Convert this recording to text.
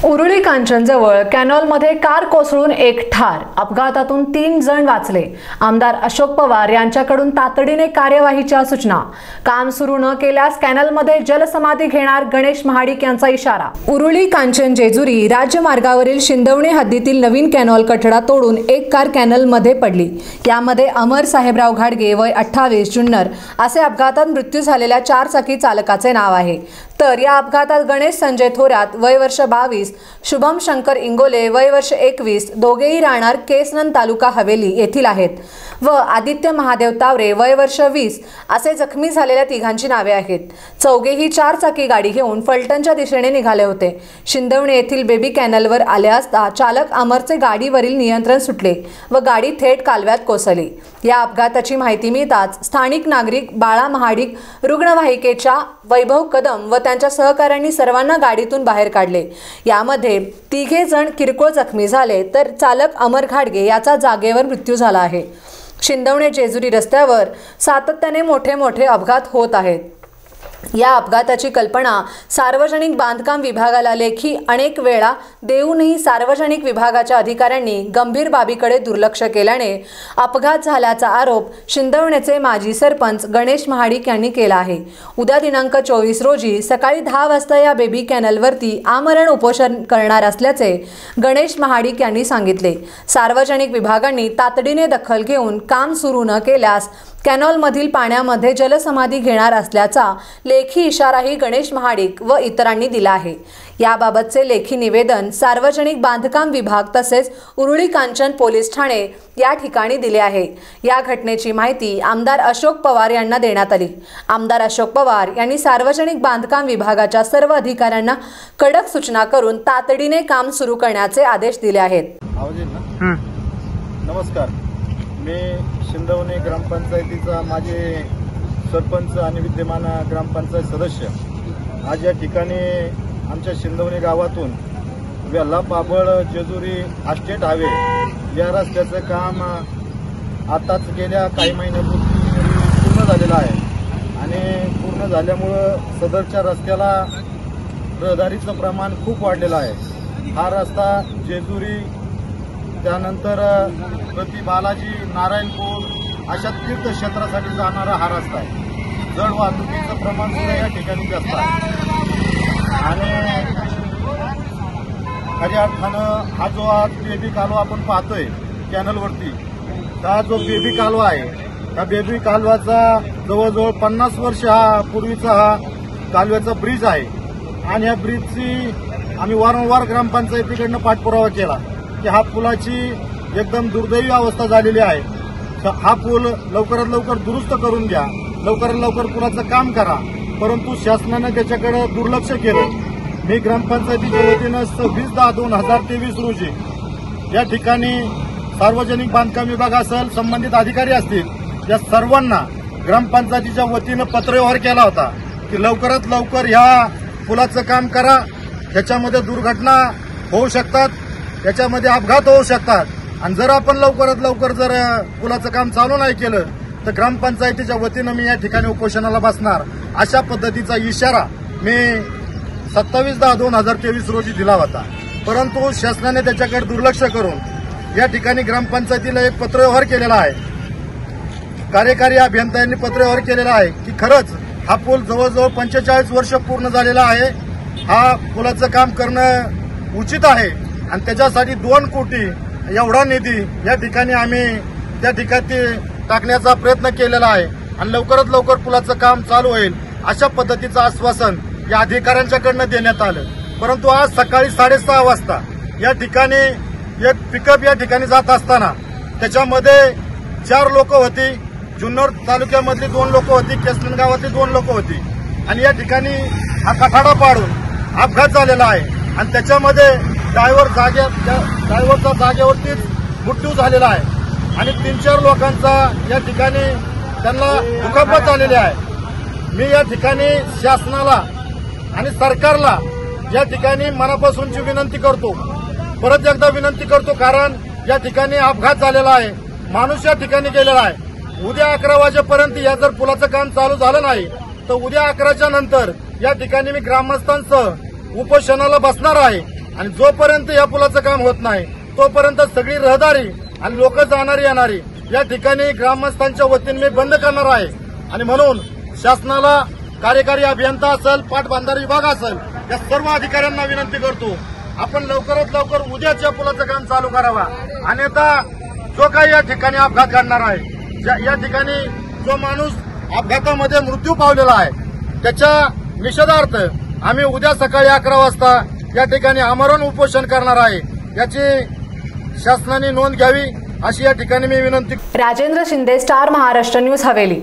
Uruli कांचनजवळ कॅनॉलमध्ये car कोसळून एक ठार, अपघातातून 3 जण वाचले। आमदार अशोक पवार यांच्याकडून तातडीने कार्यवाहीच्या सूचना। काम सुरू न केल्यास कॅनलमध्ये जलसमाधी घेणार गणेश महाडिक यांचा इशारा। उरुळी कांचन जेजुरी राज्यमार्गावरील शिंदवणे हद्दीतील नवीन कॅनॉल कठडा तोडून एक कार कॅनलमध्ये पडली। यामध्ये अमर साहेबराव घाडगे वय 28 जुन्नर असे अपघातात मृत्यू झालेल्या 4 चाकी चालकाचे नाव आहे। तर या अपघातात गणेश संजय थोरात वय वर्ष 22, शुभम शंकर इंगोले वय वर्ष 21 दोघेही राहणार केसनंद तालुका हवेली येथील आहेत व आदित्य महादेव तावरे वय वर्ष 20 असे जखमी झालेल्या तिघांची नावे आहेत। चौघेही 4 चाकी गाडी घेऊन फलटणच्या दिशेने निघाले होते। शिंदवणे येथील बेबी कॅनलवर आले असता चालक अमरचे गाडीवरील नियंत्रण सुटले व गाडी थेट कालव्यात कोसळली। या अपघाताची माहिती मिळताच स्थानिक नागरिक बाळा महाडिक रुग्णवाहिकेच्या वैभव कदम व त्यांच्या सहकाऱ्यांनी सर्वांना गाडीतून बाहेर काढले। यामध्ये 3 जण किरकोळ जखमी झाले तर चालक अमर घाडगे याचा जागेवर मृत्यू झाला आहे। शिंदवणे जेजुरी रस्त्यावर सातत्याने मोठे अपघात होत आहेत। या अपघाताची कल्पना सार्वजनिक बांधकाम विभागाला लेखी अनेक वेळा देऊनही सार्वजनिक विभागाच्या अधिकाऱ्यांनी गंभीर बाबीकडे दुर्लक्ष केल्याने अपघात झाल्याचा आरोप शिंदवणेचे माजी सरपंच गणेश महाडिक यांनी केला आहे। उद्या दिनांक 24 रोजी सकाळी 10 वाजता या बेबी कॅनलवरती आमरण उपोषण करणार असल्याचे गणेश महाडिक यांनी सांगितले। सार्वजनिक विभागांनी तातडीने दखल घेऊन काम सुरू न केल्यास कॅनॉलमधील पाण्यामध्ये जलसमाधी घेणार असल्याचा लेखी इशाराही गणेश महाडिक व इतरांनी दिला आहे। याबाबतचे लेखी निवेदन सार्वजनिक बांधकाम विभाग तसेच उरुळी कांचन पोलीस ठाणे या ठिकाणी दिले आहे। या घटनेची माहिती आमदार अशोक पवार यांना देण्यात आली। आमदार अशोक पवार यांनी सार्वजनिक बांधकाम विभागाच्या सर्व अधिकाऱ्यांना कडक सूचना करून तातडीने काम सुरू करण्याचे आदेश दिले आहेत। नमस्कार, मी शिंदवणे ग्रामपंचायतीचा माजी सरपंच आणि विद्यमान ग्रामपंचायत सदस्य आज या ठिकाणी आमच्या शिंदवणे गावातून वेल्हा पाबळ जेजुरी आस्टेट हायवे या रस्त्याचं काम आताच गेल्या काही महिन्यापूर्वी पूर्ण झालेलं आहे आणि पूर्ण झाल्यामुळं सदरच्या रस्त्याला रहदारीचं प्रमाण खूप वाढलेलं आहे। हा रस्ता जेजुरी त्यानंतर प्रति बालाजी नारायणपूर अशा तीर्थक्षेत्रासाठी जाणारा हा रस्ता आहे। जड वाहतुकीचं प्रमाण सुद्धा या ठिकाणी जास्त आहे आणि खऱ्या अर्थानं हा जो आज बेबी कालवा आपण पाहतोय कॅनलवरती, हा जो बेबी कालवा आहे त्या बेबी कालव्याचा जवळजवळ 50 वर्ष पूर्वीचा हा कालव्याचा ब्रिज आहे आणि या ब्रिजची आम्ही वारंवार ग्रामपंचायतीकडनं पाठपुरावा केला की हा पुलाची एकदम दुर्दैवी अवस्था झालेली आहे। हा पूल लवकरात लवकर दुरुस्त करून घ्या, लवकरात लवकर पुलाचं काम करा, परंतु शासनाने त्याच्याकडे दुर्लक्ष केलं। मी ग्रामपंचायतीच्या वतीनं 26/10/2023 रोजी या ठिकाणी सार्वजनिक बांधकाम विभाग असेल, संबंधित अधिकारी असतील, या सर्वांना ग्रामपंचायतीच्या वतीनं पत्रव्यवहार केला होता की लवकरात लवकर ह्या पुलाचं काम करा। त्याच्यामध्ये दुर्घटना होऊ शकतात, त्याच्यामध्ये अपघात होऊ शकतात आणि जर आपण लवकरात लवकर जर पुलाचं काम चालू नाही केलं तर ग्रामपंचायतीच्या वतीनं मी या ठिकाणी उपोषणाला बसणार, अशा पद्धतीचा इशारा मी 27/10/2023 रोजी दिला होता। परंतु शासनाने त्याच्याकडे दुर्लक्ष करून या ठिकाणी ग्रामपंचायतीला एक पत्रव्यवहार केलेला आहे। कार्यकारी अभियंत्यांनी पत्रव्यवहार केलेला आहे की खरंच हा पूल जवळजवळ 45 वर्ष पूर्ण झालेला आहे, हा पुलाचं काम करणं उचित आहे आणि त्याच्यासाठी 2 कोटी एवढा निधी या ठिकाणी आम्ही त्या ठिकाणी टाकण्याचा प्रयत्न केलेला आहे आणि लवकरात लवकर पुलाचं काम चालू होईल अशा पद्धतीचं आश्वासन या अधिकाऱ्यांच्याकडनं देण्यात आलं। परंतु आज सकाळी 6:30 वाजता या ठिकाणी एक पिकअप या ठिकाणी जात असताना त्याच्यामध्ये 4 लोक होती, जुन्नर तालुक्यामधली 2 लोक होती, केसनंद गावातली 2 लोक होती आणि या ठिकाणी हा कठाडा पाडून अपघात झालेला आहे आणि त्याच्यामध्ये ड्रायव्हरचा जागेवरतीच मृत्यू झालेला आहे आणि 3-4 लोकांचा या ठिकाणी त्यांना दुखापत झालेली आहे। मी या ठिकाणी शासनाला आणि सरकारला या ठिकाणी मनापासूनची विनंती करतो, परत एकदा विनंती करतो, कारण या ठिकाणी अपघात झालेला आहे, माणूस या ठिकाणी गेलेला आहे। उद्या 11 वाजेपर्यंत या जर पुलाचं काम चालू झालं नाही तर उद्या 11च्या नंतर या ठिकाणी मी ग्रामस्थांसह उपोषणाला बसणार आहे आणि जोपर्यंत या पुलाचं काम होत नाही तोपर्यंत सगळी रहदारी आणि लोक जाणारी येणारी या ठिकाणी ग्रामस्थांच्या वतीने मी बंद करणार आहे। आणि म्हणून शासनाला कार्यकारी अभियंता असेल, पाटबंधारे विभाग असेल, या सर्व अधिकाऱ्यांना विनंती करतो, आपण लवकरात लवकर उद्याच या पुलाचं काम चालू करावा। अन्यथा जो काही या ठिकाणी अपघात घडणार आहे, या ठिकाणी जो माणूस अपघातामध्ये मृत्यू पावलेला आहे त्याच्या निषेधार्थ आम्ही उद्या सकाळी 11 वाजता या ठिकाणी आमरण उपोषण करणार आहे। याची शासनाने नोंद घ्यावी अशी या ठिकाणी मी विनंती। Rajendra Shinde, star Maharashtra news, Haveli.